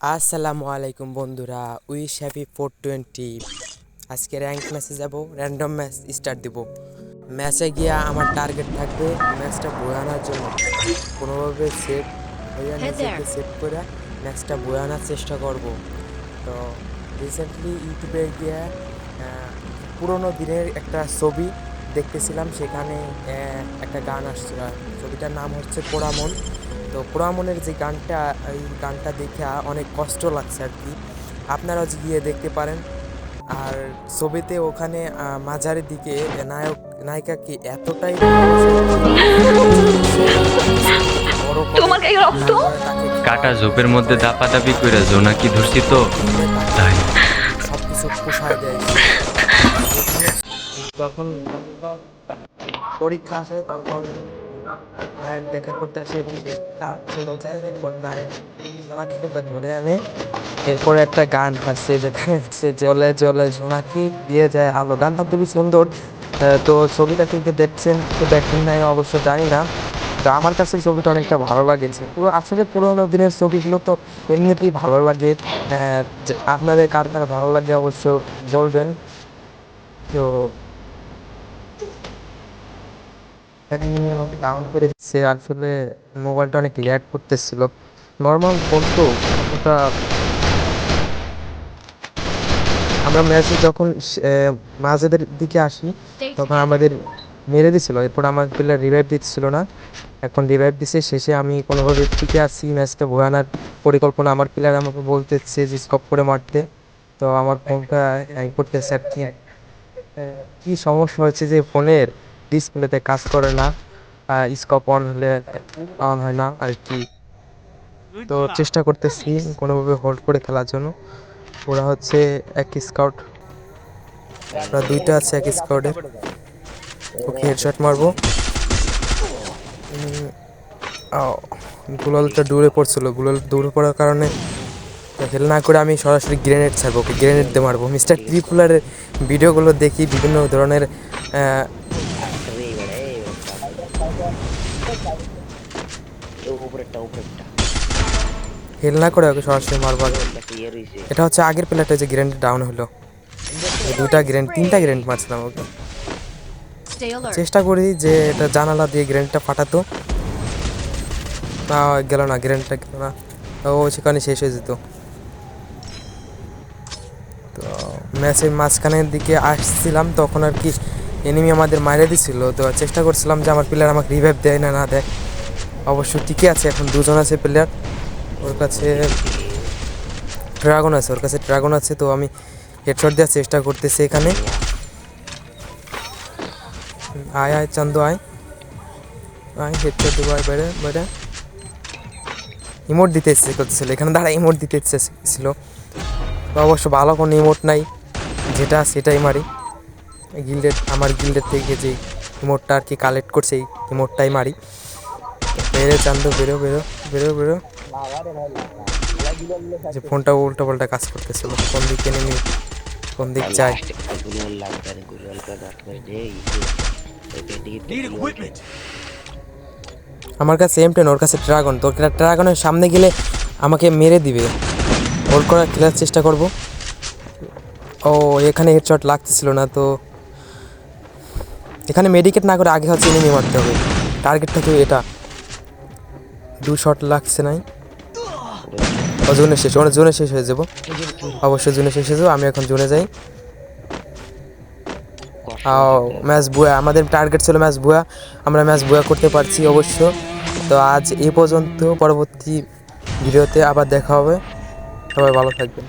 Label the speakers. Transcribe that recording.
Speaker 1: আসসালামু আলাইকুম বন্ধুরা, উইশ হ্যাপি 420। আজকে র্যাঙ্ক ম্যাচে যাব, র্যান্ডম ম্যাচ স্টার্ট দিব। ম্যাচে গিয়া আমার টার্গেট থাকবে ম্যাচটা বয়ে আনার জন্য। কোনোভাবে সেট হইয়া নিজেকে সেট করে ম্যাচটা বয়ে আনার চেষ্টা করব। তো রিসেন্টলি ইউটিউবে গিয়া পুরোনো দিনের একটা ছবি দেখতেছিলাম, সেখানে একটা গান আসছিল। ছবিটার নাম হচ্ছে পোড়ামন। তো পোড়ামনের যে গানটা, এই গানটা দেখে অনেক কষ্ট লাগছে আর কি। আপনারাও গিয়ে দেখতে পারেন। আর ছবিতে ওখানে মাঝারের দিকে নায়ক নায়িকাকে এতটাই বড় করে তাকে
Speaker 2: কাটা ঝোপের মধ্যে দাপাদাপি কইরা জোনাকি ধরছি তো তাই
Speaker 1: সব কিছু পোষায় দেয়। ওখানে যখন পরীক্ষা আসে তখন দেখা করতে আসে এবং ধরে আনে। এরপরে একটা গান আছে যেখানে জলে জলে জোনাকি দিয়ে যায় আলো, গানটা খুবই সুন্দর। তো ছবিটা কিন্তু দেখছেন তো দেখেন নাই অবশ্য জানি না। তো আমার কাছে ছবিটা অনেকটা ভালো লাগেছে। পুরো আসলে পুরোনো দিনের ছবিগুলো তো এমনিতেই ভালো লাগে। আপনাদের কার কার ভালো লাগে অবশ্য বলবেন। তো ডাউন করে দিচ্ছে, আসলে মোবাইলটা অনেক ল্যাগ করতেছিল। নর্মাল ফোন তো অতটা। আমরা ম্যাচে যখন মাঝেদের দিকে আসি তখন আমাদের মেরে দিছিল, এরপর আমার প্লেয়ার রিভাইভ দিচ্ছিল না। এখন রিভাইভ দিছে, শেষে আমি কোনোভাবে টিকে আসছি, ম্যাচটা ভয়ানার পরিকল্পনা। আমার প্লেয়ার আমাকে বলতেছে যে স্টপ করে মারতে। তো আমার ফোনটা করতেছে আর কি। কী সমস্যা হচ্ছে যে ফোনের ডিসপ্লেতে কাজ করে না, স্কোপ অন হলে অন হয় না আর কি। তো চেষ্টা করতেছি কোনোভাবে হোল্ড করে খেলার জন্য। ওরা হচ্ছে এক স্কাউট, ওরা দুইটা আছে এক স্কাউটের। ওকে হেডশট মারবো। গুলালটা দূরে পড়ছিল, গুলাল দূরে পড়ার কারণে হেল না করে আমি সরাসরি গ্রেনেড ছাড়বো। ওকে গ্রেনেড দিয়ে মারবো। মিস্টার ত্রিপুলারের ভিডিওগুলো দেখি, বিভিন্ন ধরনের হেল না করে ওকে সরাসরি মারবো। এটা হচ্ছে আগের প্লেয়ারটা যে গ্রেনেড ডাউন হলো। দুইটা গ্রেনেড, তিনটা গ্রেনেড মারছিলাম ওকে। চেষ্টা করি যে এটা জানালা দিয়ে গ্রেনেডটা ফাটাতো, গেল না, গ্রেনেডটা গেল না। ও সেখানে শেষ হয়ে যেত। তো ম্যাচের মাঝখানের দিকে আসছিলাম তখন আর কি এনিমি আমাদের মাইরে দিছিল। তো চেষ্টা করছিলাম যে আমার প্লেয়ার আমাকে রিভাইভ দেয় না না দেয়। অবশ্য ঠিকই আছে, এখন দুজন আছে প্লেয়ার। ওর কাছে ড্রাগন আছে, ওর কাছে ড্রাগন আছে। তো আমি হেডশট দেওয়ার চেষ্টা করতেছি এখানে। আয় আয় চান্দু আয় আয়, হেডশট দেবো, আয় বেড়ে বেড়ে। ইমোট দিতে ইচ্ছে করতেছিল এখানে, দাঁড়া ইমোট দিতে ইচ্ছে ছিল। তো অবশ্য ভালো কোনো ইমোট নাই, যেটা সেটাই মারি। আমার গিল্ডের থেকে যে ইমোটটা আর কি কালেক্ট করছে এই ইমোটটাই মারি। বেরো চান্দু, বেরো বেরো বেরো বেরো। যে ফোনটা উল্টো পাল্টা কাজ করতেছিল, কোন দিকে নেমে কোন দিক যায়। আমার কাছে M10, ওর কাছে ড্রাগন। তোর ড্রাগনের সামনে গেলে আমাকে মেরে দিবে। হোল্ড করার খেলার চেষ্টা করব। ও এখানে হেডশট লাগতেছিল না, তো এখানে মেডিকেট না করে আগে হচ্ছে এনিমি মারতে হবে। টার্গেটটা তো এটা। 2 শট লাগছে নাই। ও জোনে শেষ, ওরা জোনে শেষ হয়ে যাবো। অবশ্যই জোনে শেষ হয়ে যাবো। আমি এখন জোনে যাই। ম্যাচ বুয়া, আমাদের টার্গেট ছিল ম্যাচ বুয়া। আমরা ম্যাচ বুয়া করতে পারছি অবশ্য। তো আজ এই পর্যন্ত, পরবর্তী ভিডিওতে আবার দেখা হবে। সবাই ভালো থাকবেন।